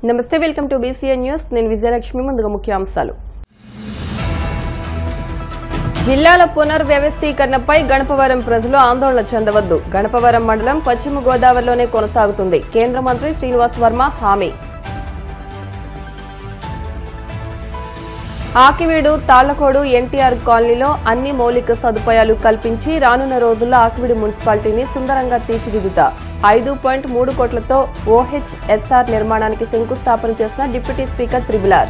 నమస్తే, welcome to BCN news. నేను విజయలక్ష్మి. ముందుగా ముఖ్యాంశాలు. జిల్లాల పునర్వ్యవస్థీకరణపై గణపవరం ప్రజలు ఆందోళన చెందవద్దు. గణపవరం మండలం పశ్చిమ గోదావరిలోనే కొనసాగుతుంది. కేంద్ర మంత్రి శ్రీనివాస్ వర్మ హామీ. ఆకివీడు తాళ్లకోడు ఎన్టీఆర్ కాలనీలో అన్ని మౌలిక సదుపాయాలు కల్పించి రానున్న రోజుల్లో ఆకివీడు మున్సిపాలిటీని సుందరంగా తీర్చిదిద్దుతా 5.3 కోట్లతో OHSR నిర్మాణానికి శంకుస్థాపన చేసిన డిప్యూటీ స్పీకర్ త్రిబులార్.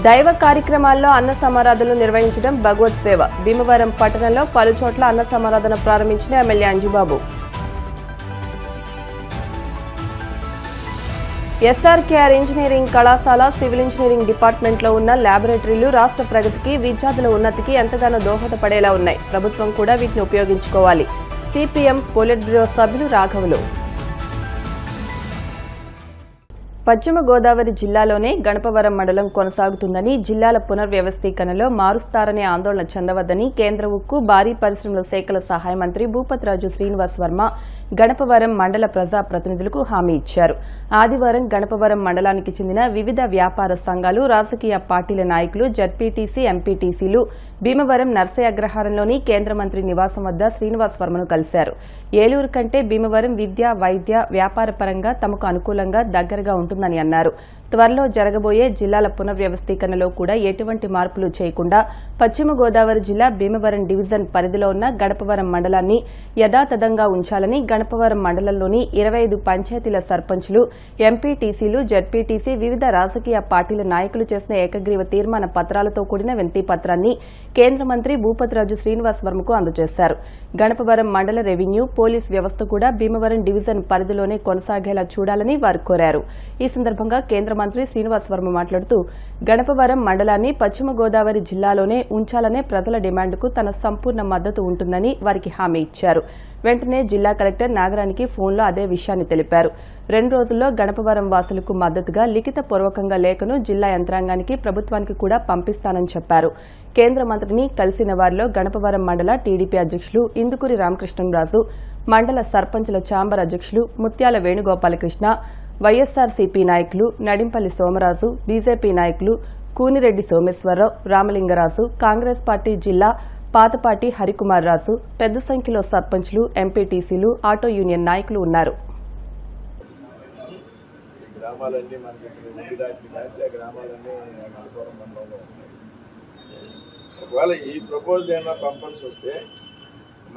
దైవ కార్యక్రమాల్లో అన్న సమారాధనలు నిర్వహించడం భగవత్ సేవ. భీమవరం పట్టణంలో పలుచోట్ల అన్న సమారాధన ప్రారంభించిన ఎమ్మెల్యే అంజుబాబు. SRKR ఇంజనీరింగ్ కళాశాల సివిల్ ఇంజనీరింగ్ డిపార్ట్మెంట్లో ఉన్న ల్యాబొరేటరీలు రాష్ట్ర ప్రగతికి, విద్యార్థుల ఉన్నతికి ఎంతగానో దోహదపడేలా ఉన్నాయి. ప్రభుత్వం కూడా వీటిని ఉపయోగించుకోవాలి. CPM పొలిట్ బ్యూరో సభ్యులు రాఘవులు. పశ్చిమ గోదావరి జిల్లాలోనే గణపవరం మండలం కొనసాగుతుందని, జిల్లాల పునర్వ్యవస్థీకరణలో మారుస్తారనే ఆందోళన చెందవద్దని కేంద్ర ఉక్కు, భారీ పరిశ్రమల శాఖల సహాయ మంత్రి భూపతిరాజు శ్రీనివాస్ వర్మ గణపవరం మండల ప్రజా ప్రతినిధులకు హామీ ఇచ్చారు. ఆదివారం గణపవరం మండలానికి చెందిన వివిధ వ్యాపార సంఘాలు, రాజకీయ పార్టీల నాయకులు, జడ్పీటీసీ, ఎంపీటీసీలు భీమవరం నర్సయ్య అగ్రహారంలోని కేంద్ర మంత్రి నివాసం వద్ద శ్రీనివాస్ వర్మను కలిశారు. ఏలూరు కంటే భీమవరం విద్య, వైద్య, వ్యాపార పరంగా తమకు అనుకూలంగా దగ్గరగా ఉంటుందని అన్నారు. త్వరలో జరగబోయే జిల్లాల పునర్వ్యవస్థీకరణలో కూడా ఎటువంటి మార్పులు చేయకుండా పశ్చిమ గోదావరి జిల్లా భీమవరం డివిజన్ పరిధిలో ఉన్న గణపవరం మండలాన్ని యథాతథంగా ఉంచాలని, గణపవరం మండలంలోని 25 పంచాయతీల సర్పంచులు, ఎంపీటీసీలు, జడ్పీటీసీ, వివిధ రాజకీయ పార్టీల నాయకులు చేసిన ఏకగ్రీవ తీర్మాన పత్రాలతో కూడిన వినతి పత్రాన్ని కేంద్ర మంత్రి భూపతిరాజు శ్రీనివాస్ వర్మకు అందజేశారు. గణపవరం మండల రెవెన్యూ, పోలీస్ వ్యవస్థ కూడా భీమవరం డివిజన్ పరిధిలోనే కొనసాగేలా చూడాలని వారు కోరారు. ఈ సందర్భంగా కేంద్ర మంత్రి శ్రీనివాస్ వర్మ మాట్లాడుతూ, గణపవరం మండలాన్ని పశ్చిమ గోదావరి జిల్లాలోనే ఉంచాలనే ప్రజల డిమాండ్కు తన సంపూర్ణ మద్దతు ఉంటుందని వారికి హామీ ఇచ్చారు. వెంటనే జిల్లా కలెక్టర్ నాగరానికి ఫోన్లో అదే విషయాన్ని తెలిపారు. 2 రోజుల్లో గణపవరం వాసులకు మద్దతుగా లిఖితపూర్వకంగా లేఖను జిల్లా యంత్రాంగానికి, ప్రభుత్వానికి కూడా పంపిస్తానని చెప్పారు. కేంద్ర మంత్రిని కలిసిన వారిలో గణపవరం మండల టీడీపీ అధ్యక్షులు ఇందుకూరి రామకృష్ణంరాజు, మండల సర్పంచుల ఛాంబర్ అధ్యక్షులు ముత్యాల వేణుగోపాలకృష్ణ, వైఎస్ఆర్సీపీ నాయకులు నడింపల్లి సోమరాజు, బీజేపీ నాయకులు కూనిరెడ్డి సోమేశ్వరరావు, రామలింగరాజు, కాంగ్రెస్ పార్టీ జిల్లా పాతపాటి హరికుమార్ రాజు, పెద్ద సంఖ్యలో సర్పంచులు, ఎంపీటీసీలు, ఆటో యూనియన్ నాయకులు ఉన్నారు. ఒకవేళ ఈ ప్రపోజల్ ఏమైనా పంపాల్సి వస్తే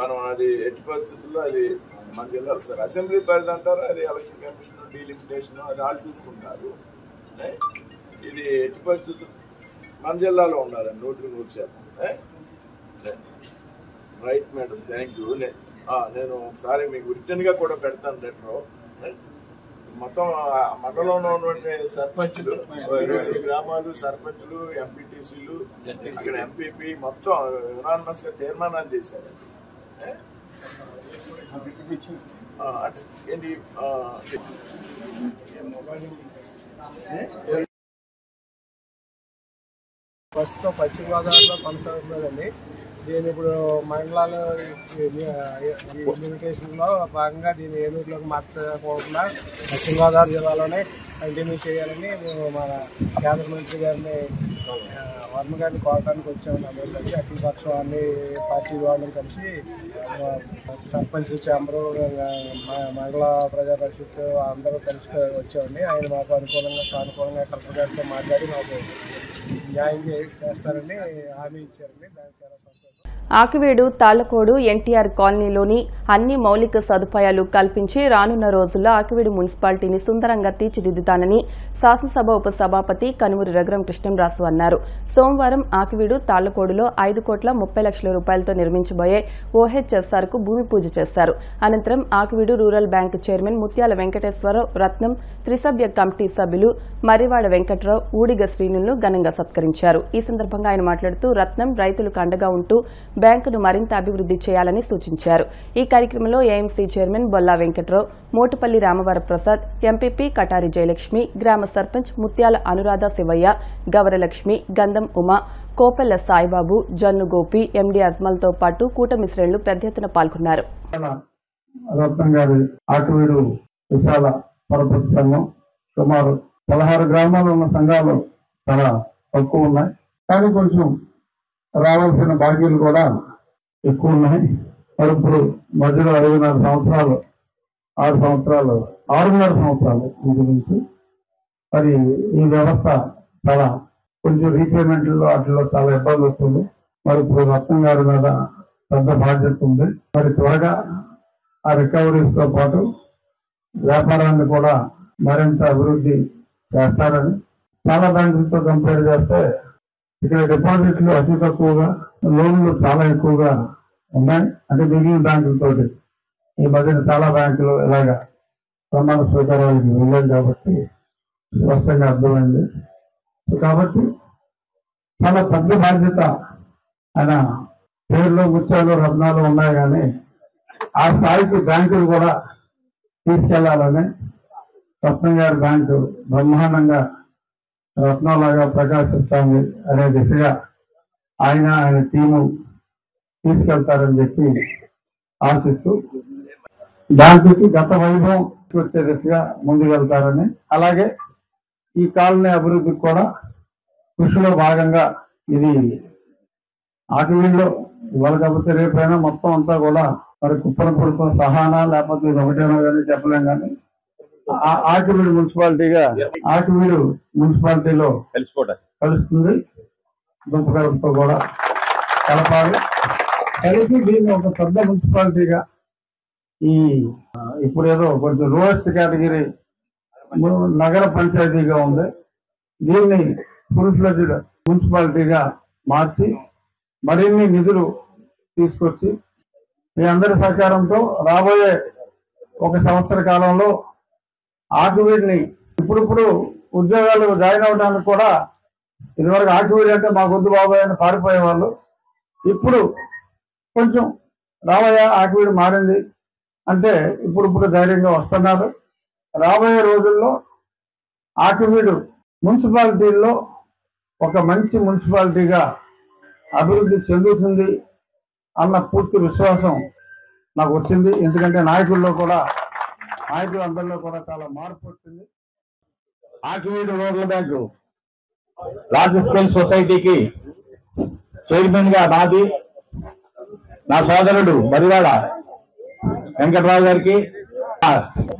మనం అది ఎట్టి పరిస్థితుల్లో అది మన జిల్లాలో సార్ అసెంబ్లీ పరిధి అంటారు, అది ఎలక్షన్ కమిషన్, డీలిమిటేషన్ అది వాళ్ళు చూసుకుంటారు. ఇది ఎట్టి పరిస్థితులు మన జిల్లాలో ఉండాలండి 100%. Right madam, thank you. నేను ఒకసారి మీకు రిటర్న్గా కూడా పెడతాను లెటర్. మొత్తం మండలంలో ఉన్నటువంటి సర్పంచులు, 20 గ్రామాలు సర్పంచులు, ఎంపీటీసీలు, అక్కడ ఎంపీపీ మొత్తం యునానిమస్ గా తీర్మానాలు చేశారు. ఏంటి ప్రస్తుతం పశ్చిమ గోదావరిలో కొనసాగుతుందండి. దీని ఇప్పుడు మండలాలు లిమిటేషన్లో భాగంగా దీన్ని ఏలూరులోకి మార్చకుండా పశ్చిమ గోదావరి జిల్లాలోనే కంటిన్యూ చేయాలని మేము మన కేంద్ర మంత్రి గారిని వర్మ గారిని కోరడానికి వచ్చాము. అందరూ కలిసి అఖిలపక్షం అన్ని పార్టీ వాళ్ళని కలిసి సర్పంచ్ ఛాంబరు, మండల ప్రజా పరిషత్ అందరూ కలిసి వచ్చామండి. ఆయన మాకు అనుకూలంగా, సానుకూలంగా కలెక్టర్ గారితో మాట్లాడి మాకు న్యాయం చేస్తారని హామీ ఇచ్చారండి. దానికి చాలా సంతోషం. ఆకివీడు తాళ్లకోడు ఎన్టీఆర్ కాలనీలోని అన్ని మౌలిక సదుపాయాలు కల్పించి రానున్న రోజుల్లో ఆకివీడు మున్సిపాలిటీని సుందరంగా తీర్చిదిద్దుతానని శాసనసభ ఉపసభాపతి కనుమూరి రఘురామ కృష్ణంరాజు అన్నారు. సోమవారం ఆకివీడు తాళ్లకోడులో 5.30 కోట్ల రూపాయలతో నిర్మించబోయే OHSR కు భూమి పూజ చేశారు. అనంతరం ఆకివీడు రూరల్ బ్యాంకు చైర్మన్ ముత్యాల వెంకటేశ్వరరావు, రత్నం త్రిసభ్య కమిటీ సభ్యులు మర్రివాడ వెంకట్రావు, ఊడిగ శ్రీనులను ఘనంగా సత్కరించారు. ఈ సందర్భంగా ఆయన మాట్లాడుతూ, రత్నం రైతులకు అండగా ఉంటూ బ్యాంకును మరింత అభివృద్ది చేయాలని సూచించారు. ఈ కార్యక్రమంలో AMC chairman Bolla Venkatrao, Motupalli Ramavaraprasad, MPP Katari Jayalakshmi, గ్రామ సర్పంచ్ ముత్యాల అనురాధ శివయ్య, గవరలక్ష్మి, గంధం ఉమ, కోపెల్ల సాయిబాబు, జన్ను గోపి, ఎండీ అజ్మల్తో పాటు కూటమి శ్రేణులు పెద్ద ఎత్తున పాల్గొన్నారు. రత్నం గారి ఆకివీడు విశాల పరపతి సంఘం సుమారు 16 గ్రామాలు ఉన్న సంఘాలు చాలా తక్కువ ఉన్నాయి. కానీ కొంచెం రావాల్సిన బాకీలు కూడా ఎక్కువ ఉన్నాయి. మరి ఇప్పుడు మధ్యలో 5.5 సంవత్సరాలు 6 సంవత్సరాలు 6.5 సంవత్సరాలు ఇంచుమించు మరి ఈ వ్యవస్థ చాలా కొంచెం రీపేమెంట్లో వాటిలో చాలా ఇబ్బంది వస్తుంది. మరి ఇప్పుడు రత్నం గారి మీద పెద్ద బాధ్యత ఉంది. మరి త్వరగా ఆ రికవరీస్ తో పాటు వ్యాపారాన్ని కూడా మరింత అభివృద్ధి చేస్తారని, చాలా బ్యాంకులతో కంపేర్ చేస్తే ఇక్కడ డిపాజిట్లు అతి తక్కువగా, లోన్లు చాలా ఎక్కువగా ఉన్నాయి. అంటే మిగిలిన బ్యాంకులతోటి ఈ మధ్యన చాలా బ్యాంకులు ఇలాగా ప్రమాణ స్వీకారానికి వెళ్ళాయి కాబట్టి స్పష్టంగా అర్థమైంది. కాబట్టి చాలా పెద్ద బాధ్యత. ఆయన పేరులో ముత్యాలు రత్నాలు ఉన్నాయి, కానీ ఆ స్థాయికి బ్యాంకులు కూడా తీసుకెళ్లాలని రత్నం గారి బ్యాంకు బ్రహ్మాండంగా రత్నంలాగా ప్రకాశిస్తుంది అనే దిశగా ఆయన టీము తీసుకెళ్తారని చెప్పి ఆశిస్తూ బ్యాంకుకి గత వైభవం వచ్చే దిశగా ముందుకెళ్తారని, అలాగే ఈ కాలనీ అభివృద్ధికి కూడా కృషిలో భాగంగా ఇది ఆకివీడులో ఇవాళ కాకపోతే రేపైనా మొత్తం అంతా కూడా మరి కుప్పనపూడితో సహానా లేకపోతే ఇది ఒకటేనో కానీ చెప్పలేం, కానీ ఆకివీడు మున్సిపాలిటీలో కలుస్తుంది. దుంపకడపతో కూడా కలపాలి. కలిపి దీన్ని ఒక పెద్ద మున్సిపాలిటీగా ఇప్పుడు ఏదో కొంచెం లోయెస్ట్ కేటగిరీ నగర పంచాయతీగా ఉంది. దీన్ని ఫుల్ ఫ్లెడ్జ్డ్ మున్సిపాలిటీగా మార్చి మరిన్ని నిధులు తీసుకొచ్చి మీ అందరి సహకారంతో రాబోయే 1 సంవత్సర కాలంలో ఆకివీడిని ఇప్పుడు ఉద్యోగాలు జాయిన్ అవడానికి కూడా ఇదివరకు ఆకివీడి అంటే మా గొద్దు బాబాయ్ అని పారిపోయేవాళ్ళు. ఇప్పుడు కొంచెం రాబోయే ఆకివీడి మారింది అంటే ఇప్పుడు ధైర్యంగా వస్తున్నారు. రాబోయే రోజుల్లో ఆకివీడు మున్సిపాలిటీల్లో ఒక మంచి మున్సిపాలిటీగా అభివృద్ధి చెందుతుంది అన్న పూర్తి విశ్వాసం నాకు వచ్చింది. ఎందుకంటే నాయకులందరిలో కూడా చాలా మార్పు వచ్చింది. Akividu rural bank large scale సొసైటీకి చైర్మన్ గా నా సోదరుడు బరివాడ వెంకటరావు గారికి,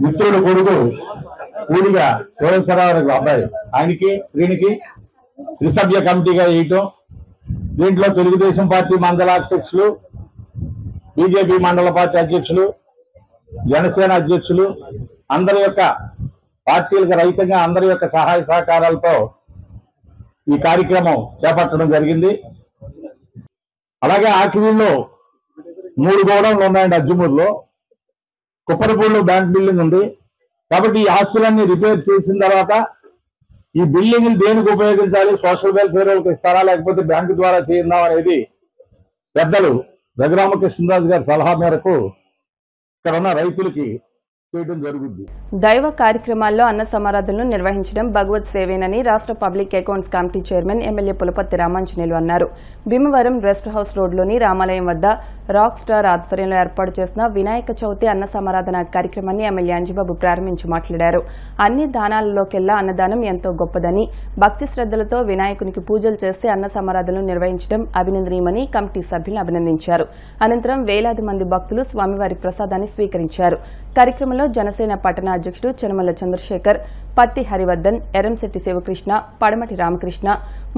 మిత్రుడు కొడుకు పూడిగా శివేశ్వరరావు అబ్బాయి ఆయనకి శ్రీనికి త్రిసభ్య కమిటీగా వేయటం, దీంట్లో తెలుగుదేశం పార్టీ మండల అధ్యక్షులు, బీజేపీ మండల పార్టీ అధ్యక్షులు, జనసేన అధ్యక్షులు అందరి యొక్క పార్టీలకు రహితంగా అందరి యొక్క సహాయ సహకారాలతో ఈ కార్యక్రమం చేపట్టడం జరిగింది. అలాగే ఆకివీడులో 3 గోడౌన్లు ఉన్నాయండి. అజ్జమూరులో, కుప్పరపూడిలో బ్యాంక్ బిల్డింగ్ ఉంది. కాబట్టి ఈ ఆస్తులన్నీ రిపేర్ చేసిన తర్వాత ఈ బిల్డింగ్ దేనికి ఉపయోగించాలి, సోషల్ వెల్ఫేర్ వాళ్ళకి ఇస్తారా లేకపోతే బ్యాంకు ద్వారా చేయిందాం అనేది పెద్దలు రఘురామకృష్ణరాజు గారి సలహా మేరకు ఇక్కడ ఉన్న రైతులకి చేయడం జరుగుతుంది. దైవ కార్యక్రమాల్లో అన్న సమారాధనలు నిర్వహించడం భగవత్ సేవేనని రాష్ట్ర public accounts committee chairman MLA Pulaparthi Ramanjaneyulu అన్నారు. భీమవరం రెస్ట్ హౌస్ రోడ్లోని రామాలయం వద్ద రాక్ స్టార్ ఆధ్వర్యంలో ఏర్పాటు చేసిన వినాయక చవితి అన్న సమారాధన కార్యక్రమాన్ని ఎమ్మెల్యే అంజిబాబు ప్రారంభించి మాట్లాడారు. అన్ని దానాలలోకెల్లా అన్నదానం ఎంతో గొప్పదని, భక్తి శ్రద్దలతో వినాయకునికి పూజలు చేసి అన్న సమారాధనలు నిర్వహించడం అభినందనీయమని కమిటీ సభ్యులు అభినందించారు. అనంతరం వేలాది మంది భక్తులు స్వామివారి ప్రసాదాన్ని స్వీకరించారు. కార్యక్రమంలో జనసేన పట్టణ అధ్యక్షుడు చెనమల్ల చంద్రశేఖర్, పత్తి హరివర్ధన్, ఎరంశెట్టి శివకృష్ణ, పడమటి రామకృష్ణ,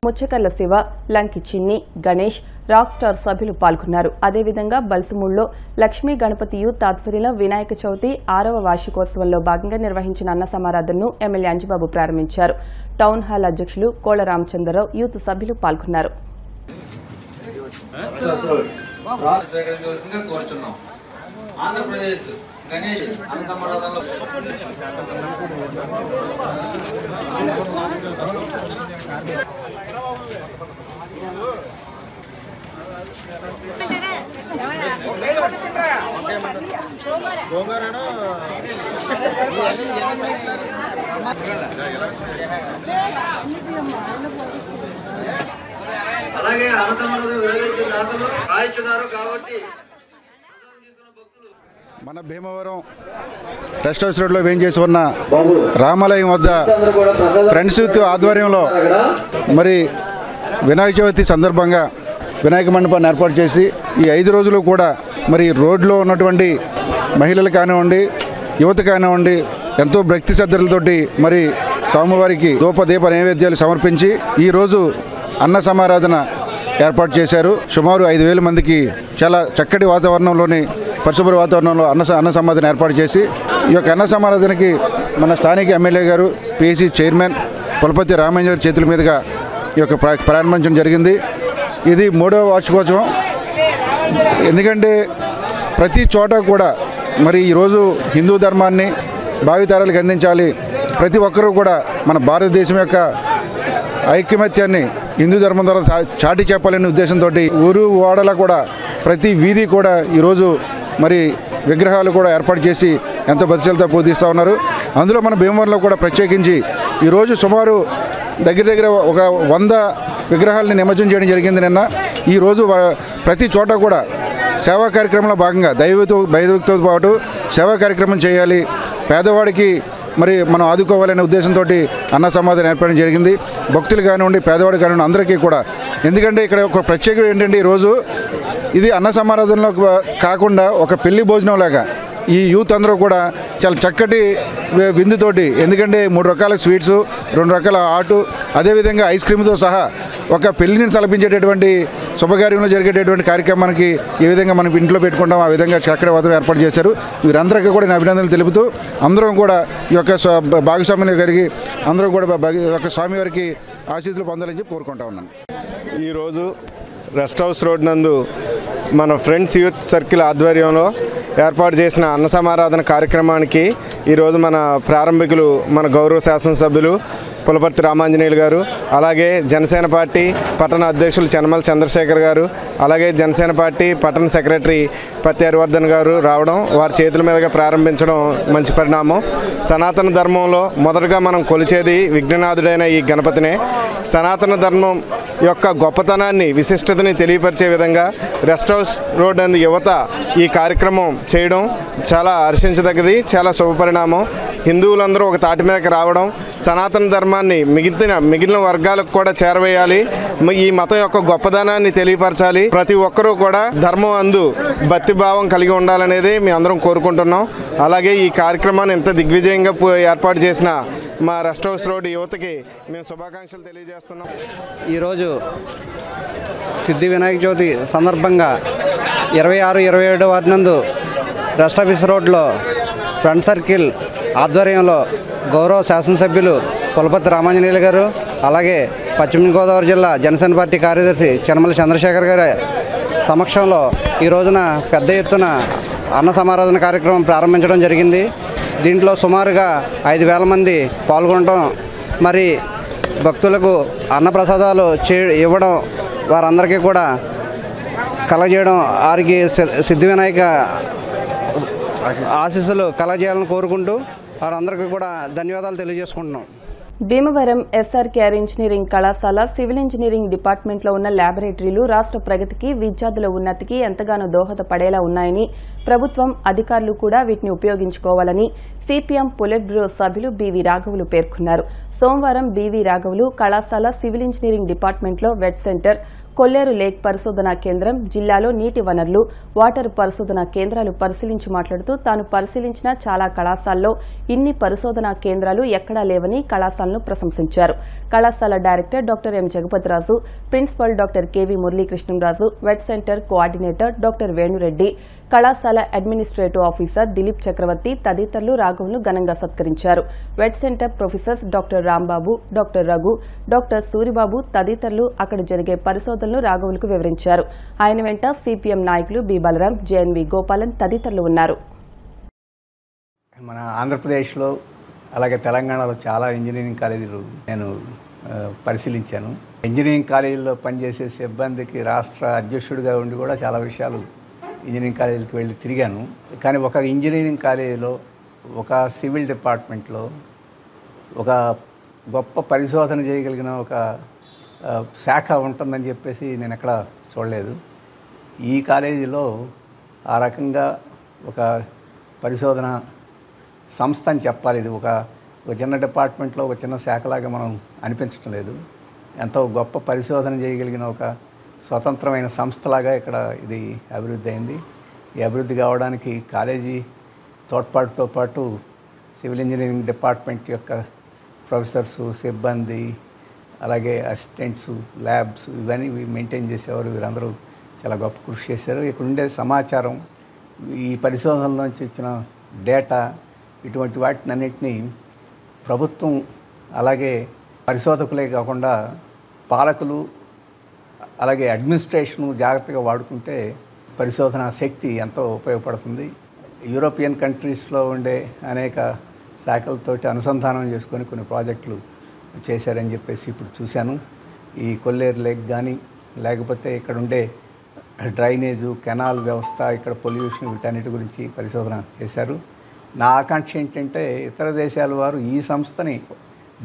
ముచ్చకర్ల శివ, లంకి చిన్ని, గణేష్, రాక్ స్టార్ సభ్యులు పాల్గొన్నారు. అదేవిధంగా బల్సుమూడులో లక్ష్మీ గణపతి యూత్ ఆధ్వర్యంలో వినాయక చవితి 6వ వార్షికోత్సవంలో భాగంగా నిర్వహించిన అన్న సమారాధనను ఎమ్మెల్యే అంజిబాబు ప్రారంభించారు. టౌన్ హాల్ అధ్యక్షులు కోళ్ల రామచంద్రరావు, యూత్ సభ్యులు పాల్గొన్నారు. ఆంధ్రప్రదేశ్ గణేష్ అన్న సమారాధనలో అలాగే అన్న సమారాధన విరమించిన దాతలు రాయించున్నారు కాబట్టి మన భీమవరం రెస్ట్ హౌస్ రోడ్లో వేయించేసి ఉన్న రామాలయం వద్ద ఫ్రెండ్స్ యూత్ ఆధ్వర్యంలో మరి వినాయక చవితి సందర్భంగా వినాయక మండపాన్ని ఏర్పాటు చేసి ఈ 5 రోజులు కూడా మరి రోడ్లో ఉన్నటువంటి మహిళలు కానివ్వండి, యువత కానివ్వండి ఎంతో భక్తి శ్రద్ధలతోటి మరి స్వామివారికి దీప నైవేద్యాలు సమర్పించి ఈరోజు అన్న సమారాధన ఏర్పాటు చేశారు. సుమారు 5,000 మందికి చాలా చక్కటి వాతావరణంలోని పరిశుభ్ర వాతావరణంలో అన్న సమారాధన ఏర్పాటు చేసి ఈ యొక్క అన్న సమారాధనకి మన స్థానిక ఎమ్మెల్యే గారు, పిఎసి చైర్మన్ పులపతి రామయ్య చేతుల మీదుగా ఈ యొక్క ప్రారంభించడం జరిగింది. ఇది 3వ వార్షికోత్సవం. ఎందుకంటే ప్రతి చోట కూడా మరి ఈరోజు హిందూ ధర్మాన్ని భావితరాలకు అందించాలి, ప్రతి ఒక్కరూ కూడా మన భారతదేశం యొక్క ఐక్యమత్యాన్ని హిందూ ధర్మం ద్వారా చాటి చెప్పాలనే ఉద్దేశంతో ఊరు వాడల కూడా ప్రతి వీధి కూడా ఈరోజు మరి విగ్రహాలు కూడా ఏర్పాటు చేసి ఎంతో భక్తులతో పూజిస్తూ ఉన్నారు. అందులో మన భీమవరంలో కూడా ప్రత్యేకించి ఈరోజు సుమారు దగ్గర ఒక 100 విగ్రహాలని నిమజ్జనం చేయడం జరిగింది నిన్న. ఈరోజు ప్రతి చోట కూడా సేవా కార్యక్రమంలో భాగంగా దైవతో పాటు సేవా కార్యక్రమం చేయాలి, పేదవాడికి మరి మనం ఆదుకోవాలనే ఉద్దేశంతో అన్న సమాధానం ఏర్పడడం జరిగింది. భక్తులు కానివ్వండి, పేదవాడు కానివ్వండి అందరికీ కూడా. ఎందుకంటే ఇక్కడ ఒక ప్రత్యేకత ఏంటంటే ఈరోజు ఇది అన్న సమారాధనలో కాకుండా ఒక పెళ్లి భోజనం లాగా ఈ యూత్ అందరూ కూడా చాలా చక్కటి విందుతోటి, ఎందుకంటే 3 రకాల స్వీట్స్, 2 రకాల ఆటు, అదేవిధంగా ఐస్ క్రీమ్తో సహా ఒక పెళ్లిని తలపించేటటువంటి శుభకార్యంలో జరిగేటటువంటి కార్యక్రమానికి ఏ విధంగా మనం ఇంట్లో పెట్టుకుంటాం ఆ విధంగా చక్కటి వాతావరణం ఏర్పాటు చేశారు. వీరందరికీ కూడా నేను అభినందనలు తెలుపుతూ అందరం కూడా ఈ యొక్క భాగస్వామ్యం కలిగి అందరం కూడా ఈ యొక్క స్వామివారికి ఆశీస్సులు పొందాలని చెప్పి కోరుకుంటా ఉన్నాను. ఈరోజు రెస్ట్ హౌస్ రోడ్ నందు మన ఫ్రెండ్స్ యూత్ సర్కిల్ ఆధ్వర్యంలో ఏర్పాటు చేసిన అన్న సమారాధన కార్యక్రమానికి ఈరోజు మన ప్రారంభికులు మన గౌరవ శాసనసభ్యులు పులపర్తి రామాంజనేయులు గారు, అలాగే జనసేన పార్టీ పట్టణ అధ్యక్షులు చెన్నమల చంద్రశేఖర్ గారు, అలాగే జనసేన పార్టీ పట్టణ సెక్రటరీ పత్తి హరివర్ధన్ గారు రావడం, వారి చేతుల మీదుగా ప్రారంభించడం మంచి పరిణామం. సనాతన ధర్మంలో మొదటగా మనం కొలిచేది విఘ్ననాథుడైన ఈ గణపతినే. సనాతన ధర్మం యొక్క గొప్పతనాన్ని, విశిష్టతని తెలియపరిచే విధంగా రెస్ట్ హౌస్ రోడ్ అందు యువత ఈ కార్యక్రమం చేయడం చాలా హర్షించదగ్గది, చాలా శుభపరిణామం. హిందువులందరూ ఒక తాటి మీదకి రావడం, సనాతన ధర్మాన్ని మిగిలిన వర్గాలకు కూడా చేరవేయాలి, ఈ మతం యొక్క గొప్పదనాన్ని తెలియపరచాలి, ప్రతి ఒక్కరూ కూడా ధర్మం అందు భక్తిభావం కలిగి ఉండాలనేది మేము అందరం కోరుకుంటున్నాం. అలాగే ఈ కార్యక్రమాన్ని ఎంత దిగ్విజయంగా ఏర్పాటు చేసిన మా రెస్ట్ హౌస్ రోడ్ యువతకి మేము శుభాకాంక్షలు తెలియజేస్తున్నాం. ఈరోజు సిద్ధి వినాయక చవితి సందర్భంగా 26, 27 వారి నందు రెస్ట్ ఆఫీస్ రోడ్లో ఫ్రెండ్ సర్కిల్ ఆధ్వర్యంలో గౌరవ శాసనసభ్యులు పులపర్తి రామాంజనేయులు గారు, అలాగే పశ్చిమ గోదావరి జిల్లా జనసేన పార్టీ కార్యదర్శి చెన్నమల చంద్రశేఖర్ గారి సమక్షంలో ఈ రోజున పెద్ద ఎత్తున అన్న సమారాధన కార్యక్రమం ప్రారంభించడం జరిగింది. దీంట్లో సుమారుగా 5,000 మంది పాల్గొనడం, మరి భక్తులకు అన్నప్రసాదాలు ఇవ్వడం, వారందరికీ కూడా కలగజేయడం, వారికి సిద్ధి వినాయక ఆశీస్సులు కలగజేయాలని కోరుకుంటూ వారందరికీ కూడా ధన్యవాదాలు తెలియజేసుకుంటున్నాం. భీమవరం ఎస్ఆర్కేఆర్ ఇంజనీరింగ్ కళాశాల సివిల్ ఇంజనీరింగ్ డిపార్ట్మెంట్లో ఉన్న ల్యాబొరేటరీలు రాష్ట్ర ప్రగతికి, విద్యార్థుల ఉన్నతికి ఎంతగానో దోహదపడేలా ఉన్నాయని, ప్రభుత్వం అధికారులు కూడా వీటిని ఉపయోగించుకోవాలని సిపిఎం పొలిట్ బ్యూరో సభ్యులు బివి రాఘవులు పేర్కొన్నారు. సోమవారం బివి రాఘవులు కళాశాల సివిల్ ఇంజనీరింగ్ డిపార్ట్మెంట్లో వెట్ సెంటర్, కొల్లేరు లేక్ పరిశోధనా కేంద్రం, జిల్లాలో నీటి వనరులు, వాటర్ పరిశోధనా కేంద్రాలు పరిశీలించి మాట్లాడుతూ తాను పరిశీలించిన చాలా కళాశాలలో ఇన్ని పరిశోధనా కేంద్రాలు ఎక్కడా లేవని కళాశాలను ప్రశంసించారు. కళాశాల director doctor M Jagapathiraju, principal doctor K V Muralikrishnaraju, vet centre coordinator doctor Venureddy, college administrative officer Dilip Chakravarthy తదితరులు రాఘవులను ఘనంగా సత్కరించారు. Vet centre professors doctor Rambabu, doctor Raghu, doctor Suribabu తదితరులు అక్కడ జరిగే పరిశోధనలు రాఘవులకు వివరించారు. ఆయన వెంట సిపిఎం నాయకులు బి బలరాం, జేఎన్వి గోపాలన్ తదితరులు ఉన్నారు. మన ఆంధ్రప్రదేశ్లో అలాగే తెలంగాణలో చాలా ఇంజనీరింగ్ కాలేజీలు నేను పరిశీలించాను. ఇంజనీరింగ్ కాలేజీల్లో పనిచేసే సిబ్బందికి రాష్ట్ర అధ్యక్షుడిగా ఉండి కూడా చాలా విషయాలు ఇంజనీరింగ్ కాలేజీలకు వెళ్ళి తిరిగాను. కానీ ఒక ఇంజనీరింగ్ కాలేజీలో, ఒక సివిల్ డిపార్ట్మెంట్లో ఒక గొప్ప పరిశోధన చేయగలిగిన ఒక శాఖ ఉంటుందని చెప్పేసి నేను ఎక్కడ చూడలేదు. ఈ కాలేజీలో ఆ రకంగా ఒక పరిశోధన సంస్థ అని చెప్పాలి. ఇది ఒక చిన్న డిపార్ట్మెంట్లో ఒక చిన్న శాఖలాగా మనం అనిపించడం లేదు. ఎంతో గొప్ప పరిశోధన చేయగలిగిన ఒక స్వతంత్రమైన సంస్థలాగా ఇక్కడ ఇది అభివృద్ధి అయింది. ఈ అభివృద్ధి కావడానికి కాలేజీ తోడ్పాటుతో పాటు సివిల్ ఇంజనీరింగ్ డిపార్ట్మెంట్ యొక్క ప్రొఫెసర్స్, సిబ్బంది, అలాగే అసిస్టెంట్స్, ల్యాబ్స్ ఇవన్నీ మెయింటైన్ చేసేవారు. వీరందరూ చాలా గొప్ప కృషి చేశారు. ఇక్కడ ఉండే సమాచారం, ఈ పరిశోధనలోంచి వచ్చిన డేటా, ఇటువంటి వాటినన్నింటినీ ప్రభుత్వం అలాగే పరిశోధకులే కాకుండా పాలకులు అలాగే అడ్మినిస్ట్రేషను జాగ్రత్తగా వాడుకుంటే పరిశోధన శక్తి ఎంతో ఉపయోగపడుతుంది. యూరోపియన్ కంట్రీస్లో ఉండే అనేక శాఖలతోటి అనుసంధానం చేసుకొని కొన్ని ప్రాజెక్టులు చేశారని చెప్పేసి ఇప్పుడు చూశాను. ఈ కొల్లేరు లేక్ కానీ, లేకపోతే ఇక్కడ ఉండే డ్రైనేజు, కెనాల్ వ్యవస్థ, ఇక్కడ పొల్యూషన్, వీటన్నిటి గురించి పరిశోధన చేశారు. నా ఆకాంక్ష ఏంటంటే ఇతర దేశాల వారు ఈ సంస్థని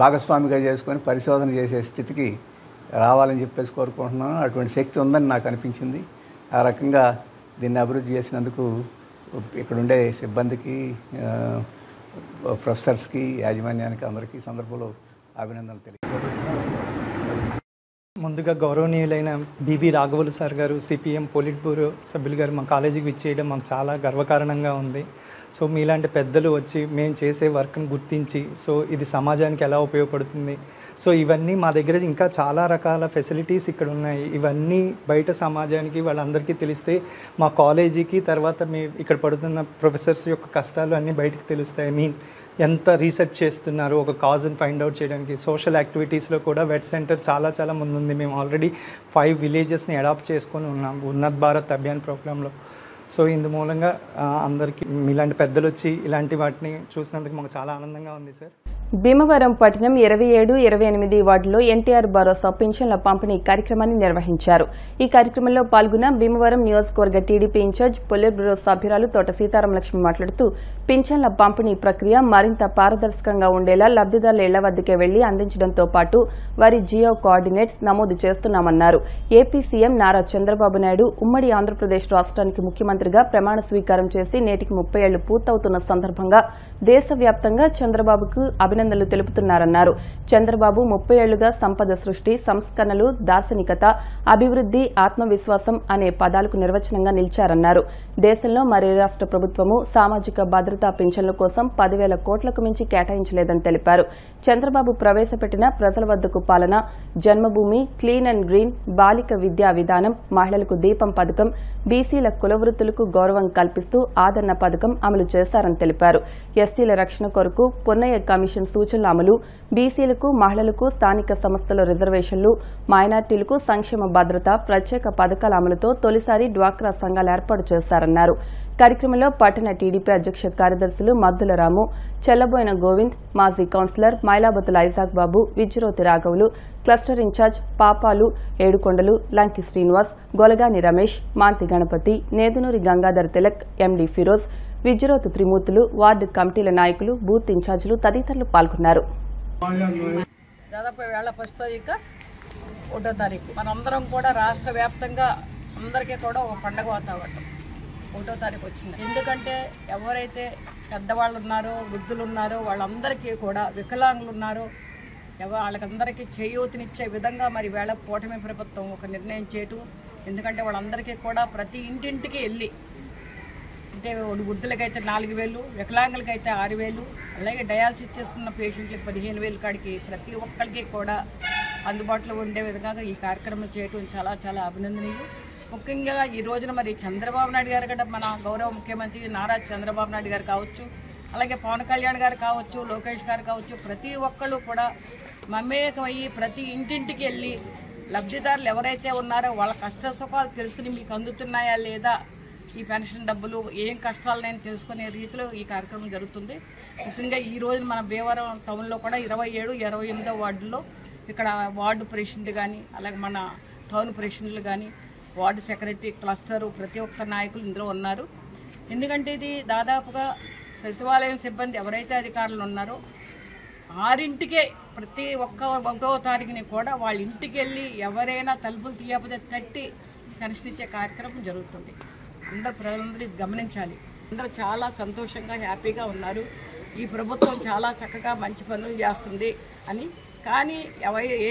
భాగస్వామిగా చేసుకొని పరిశోధన చేసే స్థితికి రావాలని చెప్పేసి కోరుకుంటున్నాను. అటువంటి శక్తి ఉందని నాకు అనిపించింది. ఆ రకంగా దీన్ని అభివృద్ధి చేసినందుకు ఇక్కడుండే సిబ్బందికి, ప్రొఫెసర్స్కి, యాజమాన్యానికి అందరికీ సందర్భంలో అభినందనలు తెలియజేస్తున్నాను. ముందుగా గౌరవనీయులైన బివి రాఘవులు సార్ గారు, సిపిఎం పొలిట్ బ్యూరో సభ్యులు గారు మా కాలేజీకి విచ్చేయడం మాకు చాలా గర్వకారణంగా ఉంది. సో మీలాంటి పెద్దలు వచ్చి మేము చేసే వర్క్ని గుర్తించి, సో ఇది సమాజానికి ఎలా ఉపయోగపడుతుంది, సో ఇవన్నీ మా దగ్గర ఇంకా చాలా రకాల ఫెసిలిటీస్ ఇక్కడ ఉన్నాయి. ఇవన్నీ బయట సమాజానికి వాళ్ళందరికీ తెలిస్తే మా కాలేజీకి, తర్వాత మీ ఇక్కడ పడుతున్న ప్రొఫెసర్స్ యొక్క కష్టాలు అన్నీ బయటకు తెలుస్తాయి. ఎంత రీసెర్చ్ చేస్తున్నారు ఒక కాజ్ని ఫైండ్ అవుట్ చేయడానికి. సోషల్ యాక్టివిటీస్లో కూడా వెట్ సెంటర్ చాలా ముందుంది. మేము ఆల్రెడీ 5 విలేజెస్ని అడాప్ట్ చేసుకొని ఉన్నాం ఉన్నత్ భారత్ అభియాన్ ప్రోగ్రాంలో. సో ఇందు మూలంగా అందరికీ మీలాంటి పెద్దలు వచ్చి ఇలాంటి వాటిని చూసినందుకు మాకు చాలా ఆనందంగా ఉంది సార్. భీమవరం పట్టణం 27, 28 వార్డులో ఎన్టీఆర్ భరోసా పింఛన్ల పంపిణీ కార్యక్రమాన్ని నిర్వహించారు. ఈ కార్యక్రమంలో పాల్గొన్న భీమవరం నియోజకవర్గ టీడీపీ ఇన్ఛార్జ్ పొలిట్ బ్యూరో సభ్యురాలు తోట సీతారామ లక్ష్మి మాట్లాడుతూ పింఛన్ల పంపిణీ ప్రక్రియ మరింత పారదర్శకంగా ఉండేలా లబ్దిదారుల ఇళ్ల వద్దకే వెళ్లి అందించడంతో పాటు వారి జియో కోఆర్డినేట్స్ నమోదు చేస్తున్నామన్నారు. ఏపీ సీఎం నారా చంద్రబాబు నాయుడు ఉమ్మడి ఆంధ్రప్రదేశ్ రాష్ట్రానికి ముఖ్యమంత్రిగా ప్రమాణ స్వీకారం చేసి నేటికి 30 ఏళ్లు పూర్తవుతున్న సందర్భంగా దేశవ్యాప్తంగా చంద్రబాబుకు అభినందనలు తెలుపుతున్నారన్నారు. చంద్రబాబు 30 ఏళ్లుగా సంపద సృష్టి, సంస్కరణలు, దార్శనికత, అభివృద్ది, ఆత్మవిశ్వాసం అనే పదాలకు నిర్వచనంగా నిలిచారన్నారు. దేశంలో మరే రాష్ట్ర ప్రభుత్వము సామాజిక భద్రతా పింఛన్ల కోసం 10,000 కోట్లకు మించి కేటాయించలేదని తెలిపారు. చంద్రబాబు ప్రవేశపెట్టిన ప్రజల వద్దకు పాలన, జన్మభూమి, క్లీన్ అండ్ గ్రీన్, బాలిక విద్యా విధానం, మహిళలకు దీపం పథకం, బీసీల కులవృత్తులకు గౌరవం కల్పిస్తూ ఆదరణ పథకం అమలు చేశారని తెలిపారు. ఎస్సీల రక్షణ కొరకు పొన్నయ్య కమిషన్ సూచనల అమలు, బీసీలకు, మహిళలకు స్థానిక సంస్థల రిజర్వేషన్లు, మైనార్టీలకు సంక్షేమ భద్రత, ప్రత్యేక పథకాల అమలుతో తొలిసారి డ్వాక్రా సంఘాలు ఏర్పాటు చేశారన్నారు. కార్యక్రమంలో పట్టణ టీడీపీ అధ్యక్ష కార్యదర్శులు మద్దుల రాము, చెల్లబోయిన గోవింద్, మాజీ కౌన్సిలర్ మైలాబతుల ఐజాక్ బాబు, విజ్జిరోతి రాఘవులు, క్లస్టర్ ఇన్ఛార్జ్ పాపాలు, ఏడుకొండలు, లంకి శ్రీనివాస్, గొలగాని రమేష్, మాంతి గణపతి, నేదునూరి గంగాధర్ తిలక్, ఎండి ఫిరోజ్, విజ్జిరోతు త్రిమూర్తులు, వార్డు కమిటీల నాయకులు, బూత్ ఇన్ఛార్జీలు తదితరులు పాల్గొన్నారు. దాదాపు వేళ 1వ తారీఖు మనందరం కూడా రాష్ట్ర వ్యాప్తంగా అందరికీ కూడా ఒక పండగ వాతావరణం 1వ తారీఖు వచ్చింది. ఎందుకంటే ఎవరైతే పెద్దవాళ్ళు ఉన్నారో, వృద్ధులు ఉన్నారో, వాళ్ళందరికీ కూడా, వికలాంగులు ఉన్నారో, వాళ్ళకందరికీ చేయూతనిచ్చే విధంగా మరి వేళ కూటమి ప్రభుత్వం ఒక నిర్ణయం చేయటం. ఎందుకంటే వాళ్ళందరికీ కూడా ప్రతి ఇంటింటికి వెళ్ళి, అంటే వృద్ధులకైతే 4,000, వికలాంగులకైతే 6,000, అలాగే డయాలసిస్ చేసుకున్న పేషెంట్లకు 15,000 కాడికి ప్రతి ఒక్కరికి కూడా అందుబాటులో ఉండే విధంగా ఈ కార్యక్రమం చేయటం చాలా అభినందనీయం. ముఖ్యంగా ఈ రోజున మరి చంద్రబాబు నాయుడు గారు కూడా, మన గౌరవ ముఖ్యమంత్రి నారా చంద్రబాబు నాయుడు గారు కావచ్చు, అలాగే పవన్ కళ్యాణ్ గారు కావచ్చు, లోకేష్ గారు కావచ్చు, ప్రతి ఒక్కళ్ళు కూడా మమేకమయ్యి ప్రతి ఇంటింటికి వెళ్ళి లబ్ధిదారులు ఎవరైతే ఉన్నారో వాళ్ళ కష్ట సుఖాలు తెలుసుకుని మీకు అందుతున్నాయా లేదా, ఈ పెన్షన్ డబ్బులు ఏం కష్టాలు నేను తెలుసుకునే రీతిలో ఈ కార్యక్రమం జరుగుతుంది. ముఖ్యంగా ఈ రోజు మన భీమవరం టౌన్లో కూడా 27, 28 వార్డుల్లో ఇక్కడ వార్డు ప్రెసిడెంట్ కానీ, అలాగే మన టౌన్ ప్రెసిడెంట్లు కానీ, వార్డు సెక్రటరీ, క్లస్టరు, ప్రతి ఒక్క నాయకులు ఇందులో ఉన్నారు. ఎందుకంటే ఇది దాదాపుగా సచివాలయం సిబ్బంది ఎవరైతే అధికారులు ఉన్నారో 6 ప్రతి ఒక్క 1వ తారీఖుని కూడా వాళ్ళ ఇంటికి వెళ్ళి ఎవరైనా తలుపులు తీయకపోతే తట్టి పెన్షన్ ఇచ్చే కార్యక్రమం జరుగుతుంది. ప్రజలందరూ ఇది గమనించాలి. అందరూ చాలా సంతోషంగా హ్యాపీగా ఉన్నారు. ఈ ప్రభుత్వం చాలా చక్కగా మంచి పనులు చేస్తుంది అని. కానీ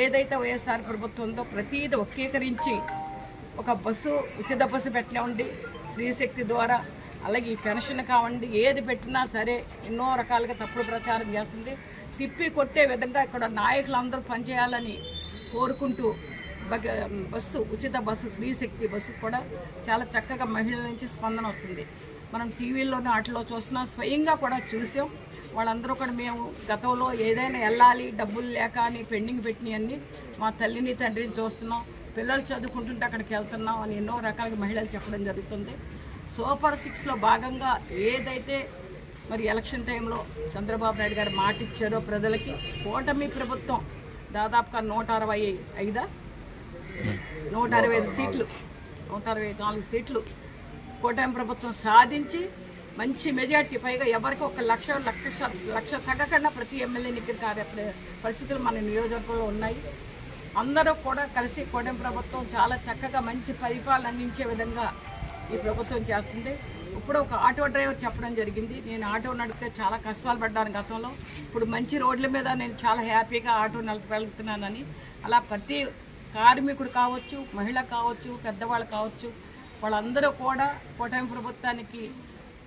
ఏదైతే వైఎస్ఆర్ ప్రభుత్వం ఉందో ప్రతిదీ ఒక్కీకరించి ఒక బస్సు ఉచిత బస్సు పెట్టినండి స్త్రీశక్తి ద్వారా, అలాగే ఈ పెన్షన్ కావండి, ఏది పెట్టినా సరే ఎన్నో రకాలుగా తప్పుడు ప్రచారం చేస్తుంది. తిప్పి కొట్టే విధంగా ఇక్కడ నాయకులందరూ పనిచేయాలని కోరుకుంటూ బస్సు ఉచిత బస్సు స్త్రీశక్తి బస్సు కూడా చాలా చక్కగా మహిళల నుంచి స్పందన వస్తుంది. మనం టీవీల్లోనే వాటిలో చూస్తున్నాం, స్వయంగా కూడా చూసాం. వాళ్ళందరూ కూడా మేము గతంలో ఏదైనా వెళ్ళాలి డబ్బులు లేక అని పెండింగ్ పెట్టినవన్నీ మా తల్లిని తండ్రిని చూస్తున్నాం, పిల్లలు చదువుకుంటుంటే అక్కడికి వెళ్తున్నాం అని ఎన్నో రకాలుగా మహిళలు చెప్పడం జరుగుతుంది. సూపర్ 6లో భాగంగా ఏదైతే మరి ఎలక్షన్ టైంలో చంద్రబాబు నాయుడు గారు మాట ఇచ్చారో ప్రజలకి, కూటమి ప్రభుత్వం దాదాపుగా 165 సీట్లు 164 సీట్లు కూటమి ప్రభుత్వం సాధించి మంచి మెజార్టీ, పైగా ఎవరికి ఒక లక్ష తగ్గకుండా ప్రతి ఎమ్మెల్యే నిగ్గిరి పరిస్థితులు మన నియోజకవర్గంలో ఉన్నాయి. అందరూ కూడా కలిసి కూటమి ప్రభుత్వం చాలా చక్కగా మంచి పరిపాలన అందించే విధంగా ఈ ప్రభుత్వం చేస్తుంది. ఇప్పుడు ఒక ఆటో డ్రైవర్ చెప్పడం జరిగింది, నేను ఆటో నడిపితే చాలా కష్టాలు పడ్డాను గతంలో, ఇప్పుడు మంచి రోడ్ల మీద నేను చాలా హ్యాపీగా ఆటో నడపగలుగుతున్నానని. అలా ప్రతి కార్మికుడు కావచ్చు, మహిళ కావచ్చు, పెద్దవాళ్ళు కావచ్చు, వాళ్ళందరూ కూడా కూటమి ప్రభుత్వానికి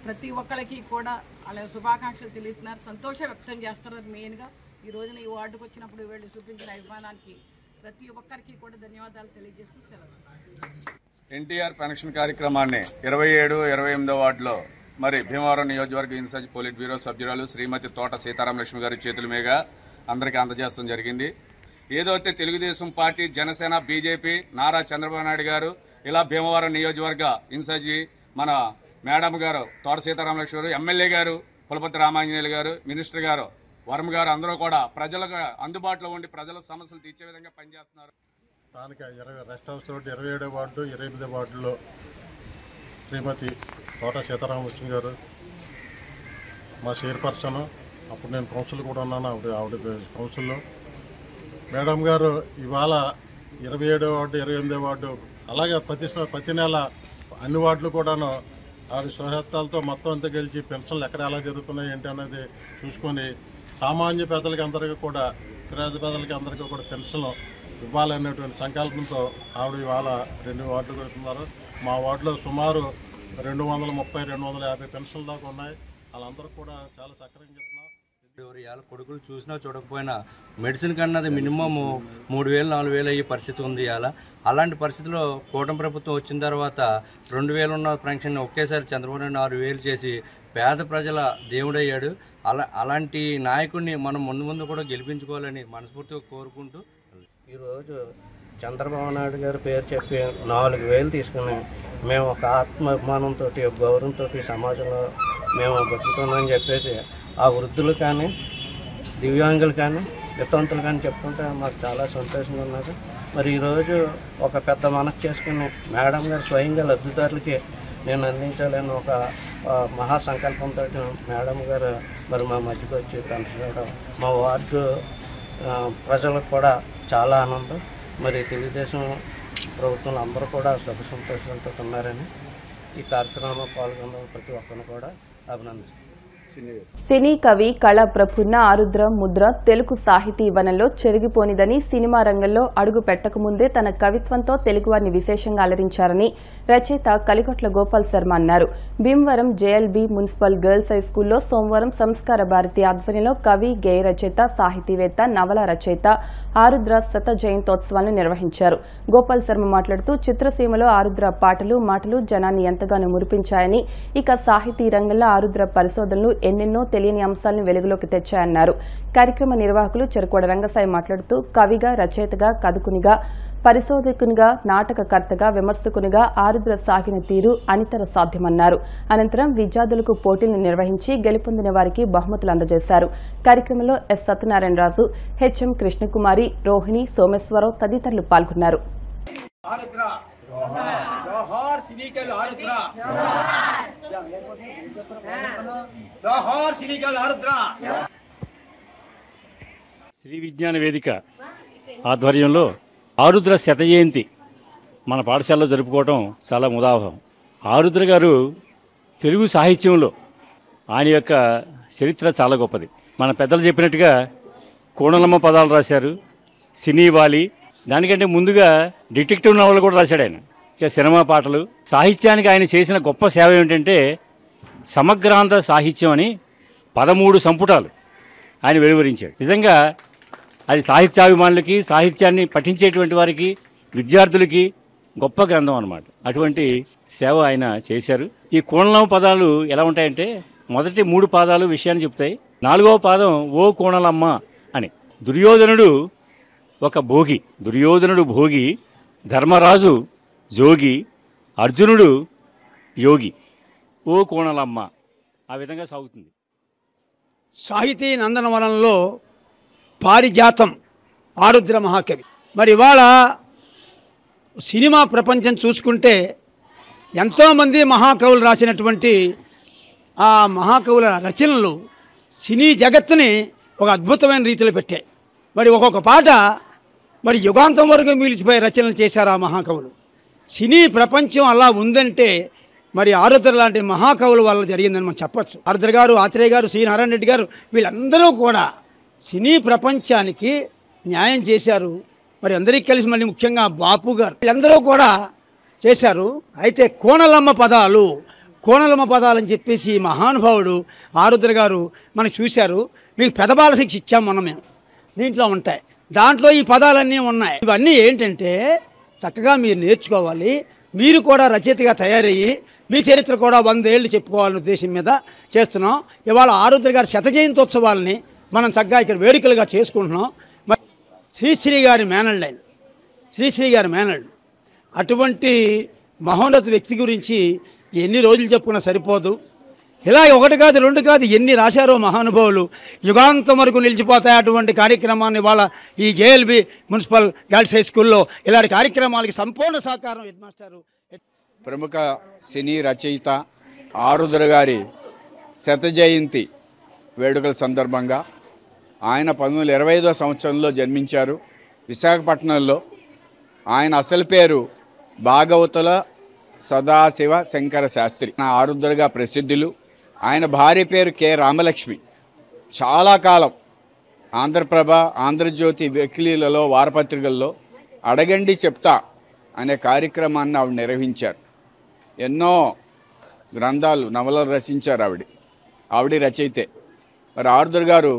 ప్రతి ఒక్కరికి కూడా వాళ్ళ శుభాకాంక్షలు తెలియజేస్తున్నారు, సంతోషం వ్యక్తం చేస్తున్నారు. మెయిన్గా ఈ రోజున ఈ వార్డుకు వచ్చినప్పుడు వీళ్ళు చూపించిన అభిమానానికి ప్రతి ఒక్కరికి కూడా ధన్యవాదాలు తెలియజేస్తూ సెలవు. ఎన్టీఆర్ పెన్షన్ కార్యక్రమాన్ని 27, 28వ వార్డులో మరి భీమవరం నియోజకవర్గ ఇన్ఛార్జ్ పోలిట్ బ్యూరో సభ్యురాలు శ్రీమతి తోట సీతారామలక్ష్మి గారి చేతుల మీదుగా అందరికీ అందజేయడం జరిగింది. ఏదైతే తెలుగుదేశం పార్టీ, జనసేన, బీజేపీ, నారా చంద్రబాబు నాయుడు గారు, ఇలా భీమవరం నియోజకవర్గ ఇన్ఛార్జి మన మేడం గారు తోట సీతారామలక్ష్మి గారు, ఎమ్మెల్యే గారు పులపతి రామాంజనేయులు గారు, మినిస్టర్ గారు వర్మ గారు అందరూ కూడా ప్రజలకు అందుబాటులో ఉండి ప్రజల సమస్యలు తీర్చే విధంగా పనిచేస్తున్నారు. స్థానిక రెస్ట్ హౌస్ రోడ్ 27వ వార్డు 28వ వార్డులో శ్రీమతి తోట సీతారామలక్ష్మి గారు మా చైర్పర్సన్, అప్పుడు నేను కౌన్సిల్ కూడా ఉన్నాను, ఆవిడ కౌన్సిల్లో. మేడం గారు ఇవాళ 27వ వార్డు 28వ వార్డు అలాగే ప్రతి నెల అన్ని వార్డులు కూడాను ఆవిడ స్వహస్తాలతో మొత్తం అంతా గెలిచి పెన్షన్లు ఎక్కడ ఎలా జరుగుతున్నాయి ఏంటి అనేది చూసుకొని సామాన్య పేదలకి అందరికీ కూడా, పేద పేదలకి అందరికీ కూడా పెన్షన్లు ఇవ్వాలనేటువంటి సంకల్పంతో ఆవిడ ఇవాళ 2 వార్డులు పెడుతున్నారు. మా వార్డులో సుమారు 230-250 పెన్షన్ల దాకా ఉన్నాయి. వాళ్ళందరూ కూడా చాలా సక్రమంగా చెప్తున్నారు. ఇవాళ కొడుకులు చూసినా చూడకపోయినా మెడిసిన్ కన్నది మినిమం 3,000-4,000 అయ్యే పరిస్థితి ఉంది. ఇవాళ అలాంటి పరిస్థితిలో కూటమి ప్రభుత్వం వచ్చిన తర్వాత 2,000 ఉన్న పెన్షన్ ఒకేసారి చంద్రబాబు నాయుడు 6,000 చేసి పేద ప్రజల దేవుడయ్యాడు. అలాంటి నాయకుడిని మనం ముందు కూడా గెలిపించుకోవాలని మనస్ఫూర్తిగా కోరుకుంటూ, ఈరోజు చంద్రబాబు నాయుడు గారి పేరు చెప్పి 4,000 తీసుకుని మేము ఒక ఆత్మాభిమానంతో, గౌరవంతో సమాజంలో మేము బతుకుతున్నామని చెప్పేసి ఆ వృద్ధులు కానీ, దివ్యాంగులు కానీ, వితంతులు కానీ చెప్పుకుంటే మాకు చాలా సంతోషంగా ఉన్నది. మరి ఈరోజు ఒక పెద్ద మనసు చేసుకుని మేడం గారు స్వయంగా లబ్ధిదారులకి నేను అందించాలని ఒక మహాసంకల్పంతో మేడం గారు మరి మా మధ్యకి వచ్చి పెంచడం మా వార్డు ప్రజలకు కూడా చాలా ఆనందం. మరి తెలుగుదేశం ప్రభుత్వంలో అందరూ కూడా సుఖ సంతోషాలతో ఉన్నారని ఈ కార్యక్రమంలో పాల్గొన్న ప్రతి ఒక్కరిని కూడా అభినందిస్తున్నాను. సినీ కవి కళా ప్రపున్న ఆరుద్ర ముద్ర తెలుగు సాహితీ వనంలో చెరిగిపోనిదని, సినిమా రంగంలో అడుగు పెట్టకముందే తన కవిత్వంతో తెలుగువారిని విశేషంగా అలరించారని రచయిత కలిగొట్ల గోపాల్ శర్మ అన్నారు. భీమవరం జేఎల్బీ మున్సిపల్ గర్ల్స్ హైస్కూల్లో సోమవారం సంస్కార భారతి ఆధ్వర్యంలో కవి, గేయ రచయిత, సాహితీవేత్త, నవల రచయిత ఆరుద్ర శత జయంతోత్సవాలను నిర్వహించారు. గోపాల్ శర్మ మాట్లాడుతూ చిత్రసీమలో ఆరుద్ర పాటలు, మాటలు జనాన్ని ఎంతగానో మురిపించాయని, ఇక సాహితీ రంగంలో ఆరుద్ర పరిశోధనలు ఎన్నెన్నో తెలియని అంశాలను వెలుగులోకి తెచ్చాయన్నారు. కార్యక్రమ నిర్వాహకులు చెరుకోడ రంగసాయి మాట్లాడుతూ కవిగా, రచయితగా, కథకునిగా, పరిశోధకునిగా, నాటకకర్తగా, విమర్శకునిగా ఆరుద్ర సాగిన తీరు అనితర సాధ్యమన్నారు. అనంతరం విద్యార్థులకు పోటీలను నిర్వహించి గెలుపొందిన వారికి బహుమతులు అందజేశారు. కార్యక్రమంలో ఎస్ సత్యనారాయణరాజు, హెచ్ఎం కృష్ణకుమారి, రోహిణి, సోమేశ్వరరావు తదితరులు పాల్గొన్నారు. శ్రీ విజ్ఞాన వేదిక ఆధ్వర్యంలో ఆరుద్ర శత జయంతి మన పాఠశాలలో జరుపుకోవడం చాలా ముదావహం. ఆరుద్ర గారు తెలుగు సాహిత్యంలో ఆయన యొక్క చరిత్ర చాలా గొప్పది. మన పెద్దలు చెప్పినట్టుగా కోణలమ్మ పదాలు రాశారు, సినీ వాలి, దానికంటే ముందుగా డిటెక్టివ్ నవలు కూడా రాశాడు ఆయన. ఇక సినిమా పాటలు, సాహిత్యానికి ఆయన చేసిన గొప్ప సేవ ఏమిటంటే సమగ్రాంధ సాహిత్యం అని 13 సంపుటాలు ఆయన వెలువరించాడు. నిజంగా అది సాహిత్యాభిమానులకి, సాహిత్యాన్ని పఠించేటువంటి వారికి, విద్యార్థులకి గొప్ప గ్రంథం అన్నమాట. అటువంటి సేవ ఆయన చేశారు. ఈ కోణలమ్మ పదాలు ఎలా ఉంటాయంటే మొదటి 3 పాదాలు విషయాన్ని చెప్తాయి, 4వ పాదం ఓ కోణలమ్మ అని. దుర్యోధనుడు ఒక భోగి, దుర్యోధనుడు భోగి, ధర్మరాజు జోగి, అర్జునుడు యోగి, ఓ కోణలమ్మ, ఆ విధంగా సాగుతుంది. సాహితీ నందనవనంలో పారిజాతం ఆరుద్ర మహాకవి. మరి ఇవాళ సినిమా ప్రపంచం చూసుకుంటే ఎంతోమంది మహాకవులు రాసినటువంటి ఆ మహాకవుల రచనలు సినీ జగత్తుని ఒక అద్భుతమైన రీతిలో పెట్టాయి. మరి ఒక్కొక్క పాట మరి యుగాంతం వరకు మిలిచిపోయే రచనలు చేశారు ఆ మహాకవులు. సినీ ప్రపంచం అలా ఉందంటే మరి ఆరుద్ర లాంటి మహాకవుల వల్ల జరిగిందని మనం చెప్పచ్చు. ఆరుద్ర గారు, ఆత్రేయ గారు, సి నారాయణ రెడ్డి గారు వీళ్ళందరూ కూడా సినీ ప్రపంచానికి న్యాయం చేశారు. మరి అందరికీ కలిసి మళ్ళీ ముఖ్యంగా బాపు గారు వీళ్ళందరూ కూడా చేశారు. అయితే కోణలమ్మ పదాలు అని చెప్పేసి మహానుభావుడు ఆరుద్ర గారు మనకు చూశారు. మీకు పెదబాల శిక్ష ఇచ్చాం మొన్న మేము, దీంట్లో ఉంటాయి, దాంట్లో ఈ పదాలన్నీ ఉన్నాయి. ఇవన్నీ ఏంటంటే చక్కగా మీరు నేర్చుకోవాలి. మీరు కూడా రచయితగా తయారయ్యి మీ చరిత్ర కూడా 100 ఏళ్ళు చెప్పుకోవాలనే ఉద్దేశం మీద చేస్తున్నాం. ఇవాళ ఆరుద్ర గారి 100వ జయంతోత్సవాలని మనం చక్కగా ఇక్కడ వేడుకలుగా చేసుకుంటున్నాం. మరి శ్రీశ్రీ గారి మేనల్డ్ అటువంటి మహోన్నత వ్యక్తి గురించి ఎన్ని రోజులు చెప్పుకున్నా సరిపోదు. ఇలా 1 కాదు 2 కాదు ఎన్ని రాశారో మహానుభావులు, యుగాంతం వరకు నిలిచిపోతాయి. అటువంటి కార్యక్రమాన్ని ఇవాళ ఈ జేఎల్బి మున్సిపల్ గర్ల్స్ హై స్కూల్లో ఇలాంటి కార్యక్రమాలకి సంపూర్ణ సహకారం హెడ్ మాస్టారు. ప్రముఖ సినీ రచయిత ఆరుద్ర గారి 100వ జయంతి వేడుకల సందర్భంగా ఆయన 1925వ సంవత్సరంలో జన్మించారు విశాఖపట్నంలో. ఆయన అసలు పేరు భాగవతుల సదాశివ శంకర శాస్త్రి, ఆరుద్రగా ప్రసిద్ధులు. ఆయన భార్య పేరు కె రామలక్ష్మి. చాలా కాలం ఆంధ్రప్రభ, ఆంధ్రజ్యోతి వీక్లీలలో, వారపత్రికల్లో అడగండి చెప్తా అనే కార్యక్రమాన్ని ఆవిడ నిర్వహించారు. ఎన్నో గ్రంథాలు, నవలలు రచించారు ఆవిడ రచయితే. మరి ఆరుద్ర గారు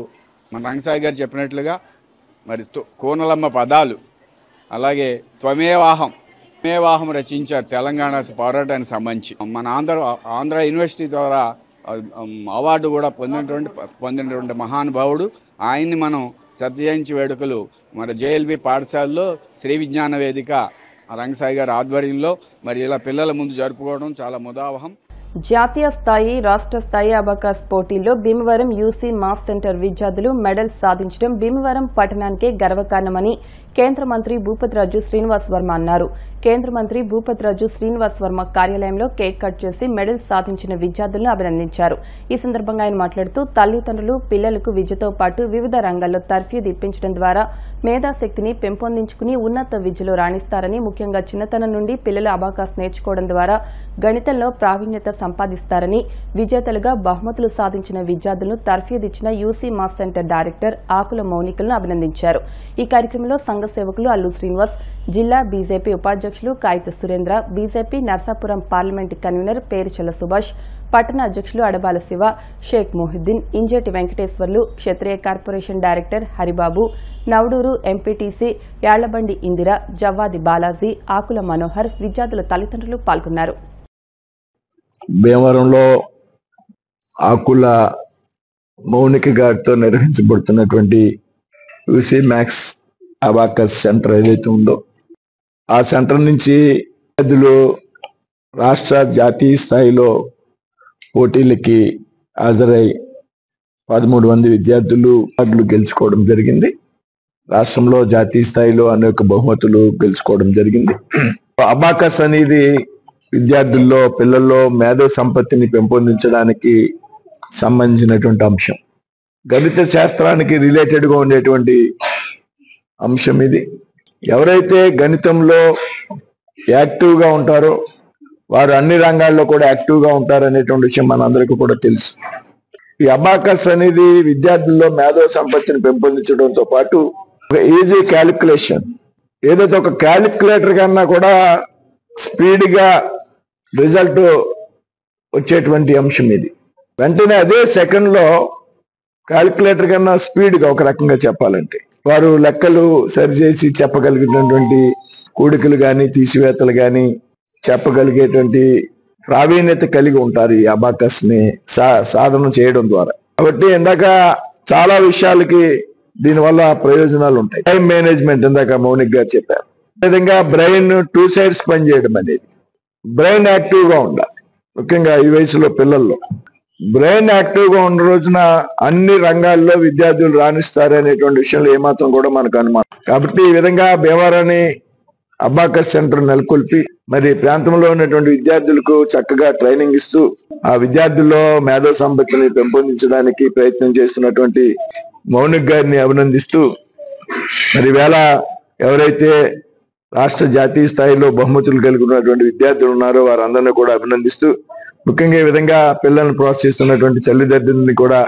మన రంగసాయి గారు చెప్పినట్లుగా మరి కోనలమ్మ పదాలు, అలాగే త్వమేవాహం రచించారు తెలంగాణ పోరాటానికి సంబంధించి. మన ఆంధ్ర యూనివర్సిటీ ద్వారా అవార్డు కూడా పొందినటువంటి మహానుభావుడు. ఆయన్ని మనం 100వ జయంతి వేడుకలు మరి జేఎల్బి పాఠశాలలో శ్రీ విజ్ఞాన వేదిక రంగసాయి గారి ఆధ్వర్యంలో మరి ఇలా పిల్లల ముందు జరుపుకోవడం చాలా ముదావహం. జాతీయ స్థాయి, రాష్ట్ర స్థాయి అబాకస్ పోటీల్లో భీమవరం యూసీ మాస్ సెంటర్ విద్యార్థులు మెడల్స్ సాధించడం భీమవరం పట్టణానికే గర్వకారణమని కేంద్ర మంత్రి భూపతిరాజు శ్రీనివాస్ వర్మ అన్నారు. కేంద్ర మంత్రి భూపతిరాజు శ్రీనివాస్ వర్మ కార్యాలయంలో కేక్ కట్ చేసి మెడల్స్ సాధించిన విద్యార్థులను అభినందించారు. ఈ సందర్భంగా ఆయన మాట్లాడుతూ తల్లిదండ్రులు పిల్లలకు విద్యతో పాటు వివిధ రంగాల్లో తర్ఫీదు ఇప్పించడం ద్వారా మేధాశక్తిని పెంపొందించుకుని ఉన్నత విద్యలో రాణిస్తారని, ముఖ్యంగా చిన్నతనం నుండి పిల్లలు అబాకస్ నేర్చుకోవడం ద్వారా గణితంలో ప్రావీణ్యత సంపాదిస్తారని, విజేతలుగా బహుమతులు సాధించిన విద్యార్థులను తర్ఫీదిచ్చిన యూసీ మాస్ సెంటర్ డైరెక్టర్ ఆకుల మౌనికలను అభినందించారు. ఈ కార్యక్రమంలో సంఘ సేవకులు అల్లు శ్రీనివాస్, జిల్లా బీజేపీ ఉపాధ్యక్షులు Kayitha Surendra, BJP Narsapuram parliament convener Peruchalla Subhash, పట్టణ అధ్యక్షులు Adabala Siva, Sheikh Mohiddin, Injeti Venkateswarlu, Kshatriya corporation director Haribabu, Navaduru MPTC Yallabandi Indira, Javvadi Balaji, Akula Manohar, విద్యార్థుల తల్లిదండ్రులు పాల్గొన్నారు. భీమవరంలో ఆకుల మౌనిక గారితో నిర్వహించబడుతున్నటువంటి యూసీ మ్యాక్స్ అబాకస్ సెంటర్ ఏదైతే ఉందో ఆ సెంటర్ నుంచి విద్యార్థులు రాష్ట్ర జాతీయ స్థాయిలో పోటీలకి హాజరై 13 మంది విద్యార్థులు అవార్డులు గెలుచుకోవడం జరిగింది. రాష్ట్రంలో జాతీయ స్థాయిలో అనేక బహుమతులు గెలుచుకోవడం జరిగింది. అబాకస్ అనేది విద్యార్థుల్లో, పిల్లల్లో మేధో సంపత్తిని పెంపొందించడానికి సంబంధించినటువంటి అంశం. గణిత శాస్త్రానికి రిలేటెడ్గా ఉండేటువంటి అంశం ఇది. ఎవరైతే గణితంలో యాక్టివ్గా ఉంటారో వారు అన్ని రంగాల్లో కూడా యాక్టివ్గా ఉంటారనేటువంటి విషయం మనందరికీ కూడా తెలుసు. ఈ అబాకస్ అనేది విద్యార్థుల్లో మేధో సంపత్తిని పెంపొందించడంతో పాటు ఒక ఈజీ క్యాలిక్యులేషన్, ఏదైతే ఒక క్యాలిక్యులేటర్ కన్నా కూడా స్పీడ్గా రిజల్ట్ వచ్చేటువంటి అంశం ఇది. వెంటనే అదే సెకండ్లో క్యాలిక్యులేటర్ కన్నా స్పీడ్గా ఒక రకంగా చెప్పాలంటే వారు లెక్కలు సరిచేసి చెప్పగలిగినటువంటి కూడికలు కానీ తీసివేతలు కానీ చెప్పగలిగేటువంటి ప్రావీణ్యత కలిగి ఉంటారు ఈ అబాకస్ ని సాధన చేయడం ద్వారా. కాబట్టి ఇందాక చాలా విషయాలకి దీనివల్ల ప్రయోజనాలు ఉంటాయి. టైం మేనేజ్మెంట్ ఇందాక మౌనిక్ గారు చెప్పారు. అదేవిధంగా బ్రెయిన్ 2 sides పనిచేయడం అనేది, బ్రెయిన్ యాక్టివ్గా ఉండాలి. ముఖ్యంగా ఈ వయసులో పిల్లల్లో బ్రెయిన్ యాక్టివ్గా ఉన్న రోజున అన్ని రంగాల్లో విద్యార్థులు రాణిస్తారు అనేటువంటి విషయంలో ఏమాత్రం కూడా మనకు అనుమానం. కాబట్టి ఈ విధంగా భీమవరాన్ని అబాకస్ సెంటర్ నెలకొల్పి మరి ప్రాంతంలో ఉన్నటువంటి విద్యార్థులకు చక్కగా ట్రైనింగ్ ఇస్తూ ఆ విద్యార్థుల్లో మేధో సంపత్తిని పెంపొందించడానికి ప్రయత్నం చేస్తున్నటువంటి మౌనిక్ గారిని అభినందిస్తూ మరి వేళ ఎవరైతే రాష్ట్ర జాతీయ స్థాయిలో బహుమతులు కలిగి ఉన్నటువంటి విద్యార్థులు ఉన్నారో వారందరినీ కూడా అభినందిస్తూ, ముఖ్యంగా ఈ విధంగా పిల్లల్ని ప్రోత్సహిస్తున్నటువంటి తల్లిదండ్రులని కూడా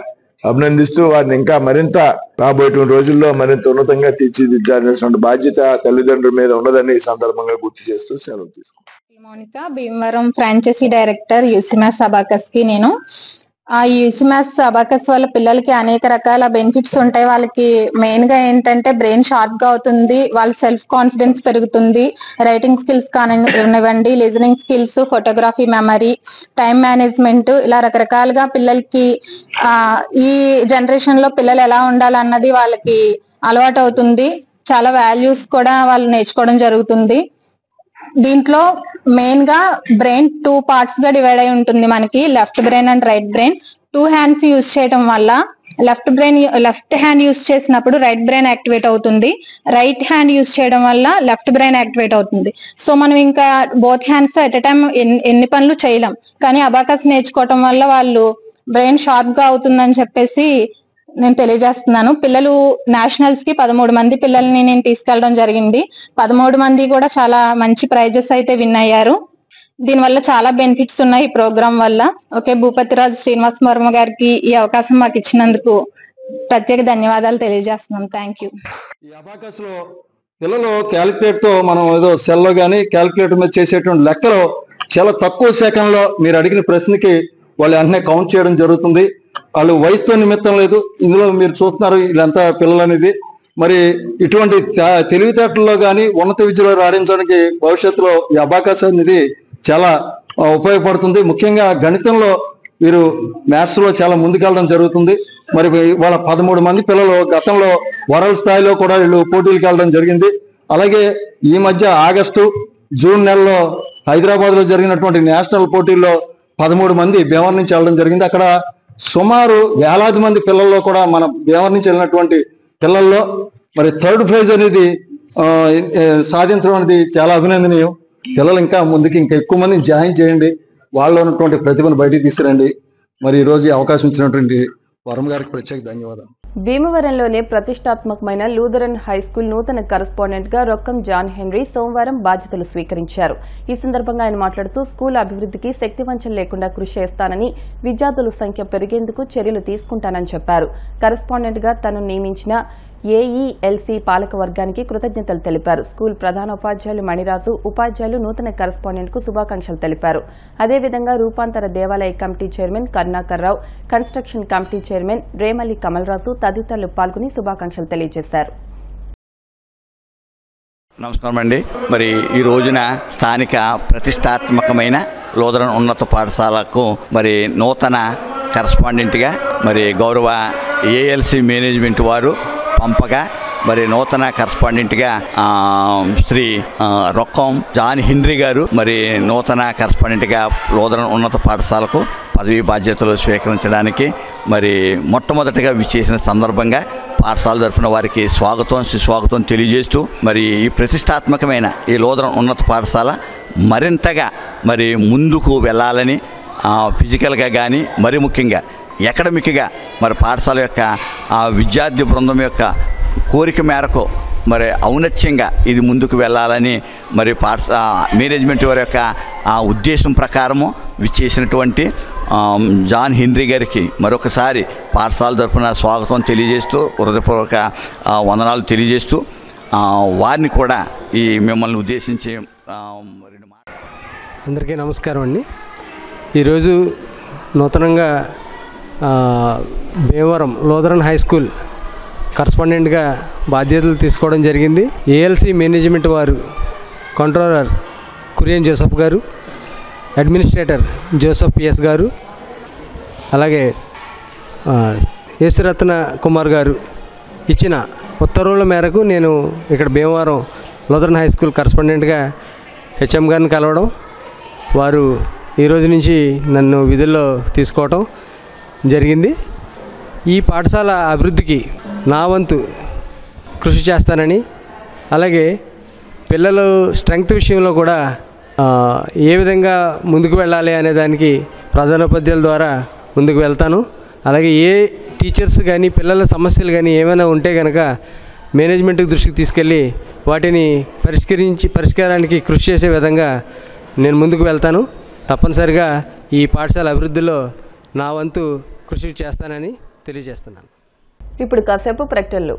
అభినందిస్తూ వారిని ఇంకా మరింత రాబోయే రోజుల్లో మరింత ఉన్నతంగా తీర్చిదిద్దాల్సినటువంటి బాధ్యత తల్లిదండ్రుల మీద ఉన్నదని ఈ సందర్భంగా గుర్తు చేస్తూ సెలవు తీసుకుంటాను. Mounika, Bhimavaram franchisee director UCMAS abacus కి నేను ఆ యూసిమాస్ అబాకస్ వల్ల పిల్లలకి అనేక రకాల బెనిఫిట్స్ ఉంటాయి. వాళ్ళకి మెయిన్ గా ఏంటంటే బ్రెయిన్ షార్ప్ గా అవుతుంది, వాళ్ళ సెల్ఫ్ కాన్ఫిడెన్స్ పెరుగుతుంది, రైటింగ్ స్కిల్స్ కానివ్వండి, listening skills, photography, memory, time management, ఇలా రకరకాలుగా పిల్లలకి ఈ జనరేషన్ లో పిల్లలు ఎలా ఉండాలన్నది వాళ్ళకి అలవాటు అవుతుంది. చాలా వాల్యూస్ కూడా వాళ్ళు నేర్చుకోవడం జరుగుతుంది. దీంట్లో మెయిన్ గా బ్రెయిన్ 2 parts గా డివైడ్ అయి ఉంటుంది. మనకి left brain and right brain. 2 hands use చేయడం వల్ల లెఫ్ట్ హ్యాండ్ యూజ్ చేసినప్పుడు రైట్ బ్రెయిన్ యాక్టివేట్ అవుతుంది, రైట్ హ్యాండ్ యూజ్ చేయడం వల్ల లెఫ్ట్ బ్రెయిన్ యాక్టివేట్ అవుతుంది. సో మనం ఇంకా both hands at a time ఎన్ని పనులు చేయలేం. కానీ అబాకస్ నేర్చుకోవటం వల్ల వాళ్ళు బ్రెయిన్ షార్ప్ గా అవుతుందని చెప్పేసి నేను తెలియజేస్తున్నాను. పిల్లలు నేషనల్స్ కి 13 మంది పిల్లల్ని నేను తీసుకెళ్ళడం జరిగింది. 13 మంది కూడా చాలా మంచి ప్రైజెస్ అయితే విన్ అయ్యారు. దీనివల్ల చాలా బెనిఫిట్స్ ఉన్నాయి ఈ ప్రోగ్రామ్ వల్ల. ఓకే, భూపతిరాజు శ్రీనివాస్ వర్మ గారికి ఈ అవకాశం మాకు ఇచ్చినందుకు ప్రత్యేక ధన్యవాదాలు తెలియజేస్తున్నాం. Thank you. ఈ అబాకస్ లో పిల్లలు క్యాలిక్యులేటర్ తో మనం ఏదో సెల్లో కానీ క్యాలిక్యులేటర్ మీద చేసేటువంటి లెక్కలో చాలా తక్కువ సెకండ్లో మీరు అడిగిన ప్రశ్నకి వాళ్ళు వెంటనే కౌంట్ చేయడం జరుగుతుంది. వాళ్ళు వయసుతో నిమిత్తం లేదు. ఇందులో మీరు చూస్తున్నారు వీళ్ళంతా పిల్లలు అనేది. మరి ఇటువంటి తెలివితేటల్లో కానీ ఉన్నత విద్యలో రాణించడానికి భవిష్యత్తులో ఈ అబాకస్ అనేది చాలా ఉపయోగపడుతుంది. ముఖ్యంగా గణితంలో వీరు మ్యాథ్స్ లో చాలా ముందుకెళ్ళడం జరుగుతుంది. మరి వాళ్ళ 13 మంది పిల్లలు గతంలో వరల్డ్ స్థాయిలో కూడా వీళ్ళు పోటీలకు వెళ్ళడం జరిగింది. అలాగే ఈ మధ్య ఆగస్టు, జూన్ నెలలో హైదరాబాద్ లో జరిగినటువంటి నేషనల్ పోటీల్లో 13 మంది భీమవరం నుంచి వెళ్ళడం జరిగింది. అక్కడ సుమారు వేలాది మంది పిల్లల్లో కూడా మన భీమవరం నుంచి వెళ్ళినటువంటి పిల్లల్లో మరి 3rd ప్రైజ్ అనేది సాధించడం అనేది చాలా అభినందనీయం. పిల్లలు ఇంకా ముందుకి ఇంకా ఎక్కువ మందిని జాయిన్ చేయండి, వాళ్ళలో ఉన్నటువంటి ప్రతిభను బయటికి తీసుకురండి. మరి ఈరోజు ఈ అవకాశం ఇచ్చినటువంటి వర్మ గారికి ప్రత్యేక ధన్యవాదాలు. భీమవరంలోనే ప్రతిష్టాత్మకమైన లూథరన్ హై స్కూల్ నూతన కరెస్పాండెంట్ గా రొక్కం జాన్ హెన్రీ సోమవారం బాధ్యతలు స్వీకరించారు. ఈ సందర్భంగా ఆయన మాట్లాడుతూ స్కూల్ అభివృద్ధికి శక్తివంచన లేకుండా కృషి చేస్తానని, విద్యార్థుల సంఖ్య పెరిగేందుకు చర్యలు తీసుకుంటానని చెప్పారు. కరెస్పాండెంట్ గా తను నియమించిన ఏఈఎల్సీ పాలక వర్గానికి కృతజ్ఞతలు తెలిపారు. స్కూల్ ప్రధాన ఉపాధ్యాయులు మణిరాజు, ఉపాధ్యాయులు నూతన కరెస్పాండెంట్ కు శుభాకాంక్షలు తెలిపారు. అదేవిధంగా రూపాంతర దేవాలయ committee chairman Karunakar Rao, construction committee chairman Remalli Kamalaraju తదితరులు పాల్గొని శుభాకాంక్షలు తెలియజేశారు. నమస్కారం అండి. మరి ఈ రోజున స్థానిక ప్రతిష్టాత్మకమైన లూథరన్ ఉన్నత పాఠశాలకు మరి నూతన కరెస్పాండెంట్గా మరి గౌరవ ఏఎల్సీ మేనేజ్మెంట్ వారు పంపగా మరి నూతన కరెస్పాండెంట్గా శ్రీ రొక్కం జాన్ హెన్రీ గారు మరి నూతన కరెస్పాండెంట్గా లూథరన్ ఉన్నత పాఠశాలకు పదవీ బాధ్యతలు స్వీకరించడానికి మరి మొట్టమొదటిగా విచ్చేసిన సందర్భంగా పాఠశాల తరఫున వారికి స్వాగతం సుస్వాగతం తెలియజేస్తూ మరి ఈ ప్రతిష్టాత్మకమైన ఈ లూథరన్ ఉన్నత పాఠశాల మరింతగా మరి ముందుకు వెళ్ళాలని ఫిజికల్గా కానీ మరి ముఖ్యంగా అకాడమిక్గా మరి పాఠశాల యొక్క విద్యార్థి బృందం యొక్క కోరిక మేరకు మరి ఔన్నత్యంగా ఇది ముందుకు వెళ్ళాలని మరి మేనేజ్మెంట్ వారి యొక్క ఆ ఉద్దేశం ప్రకారము విచ్చేసినటువంటి జాన్ హెన్రీ గారికి మరొకసారి పాఠశాల తరఫున స్వాగతం తెలియజేస్తూ హృదయపూర్వక వందనాలు తెలియజేస్తూ వారిని కూడా ఈ మిమ్మల్ని ఉద్దేశించి అందరికీ నమస్కారం అండి. ఈరోజు నూతనంగా భీమవరం లోదరన్ హై స్కూల్ కరస్పాండెంట్గా బాధ్యతలు తీసుకోవడం జరిగింది. ఏఎల్సి మేనేజ్మెంట్ వారు కంట్రోలర్ కురియన్ జోసఫ్ గారు, అడ్మినిస్ట్రేటర్ జోసఫ్ పిఎస్ గారు, అలాగే యేసురత్న కుమార్ గారు ఇచ్చిన ఉత్తర్వుల మేరకు నేను ఇక్కడ భీమవరం లోదరన్ హై స్కూల్ కరస్పాండెంట్గా హెచ్ఎం గారిని కలవడం, వారు ఈరోజు నుంచి నన్ను విధుల్లో తీసుకోవటం జరిగింది. ఈ పాఠశాల అభివృద్ధికి నా వంతు కృషి చేస్తానని, అలాగే పిల్లలు స్ట్రెంగ్త్ విషయంలో కూడా ఏ విధంగా ముందుకు వెళ్ళాలి అనే దానికి ప్రధానోపాధ్యాయుల ద్వారా ముందుకు వెళ్తాను. అలాగే ఏ టీచర్స్ కానీ పిల్లల సమస్యలు కానీ ఏమైనా ఉంటే కనుక మేనేజ్మెంట్ దృష్టికి తీసుకెళ్ళి వాటిని పరిష్కారానికి కృషి చేసే విధంగా నేను ముందుకు వెళ్తాను. తప్పనిసరిగా ఈ పాఠశాల అభివృద్ధిలో నా వంతు కృషి చేస్తానని తెలియజేస్తున్నాను. ఇప్పుడు కాసేపు ప్రకటనలు.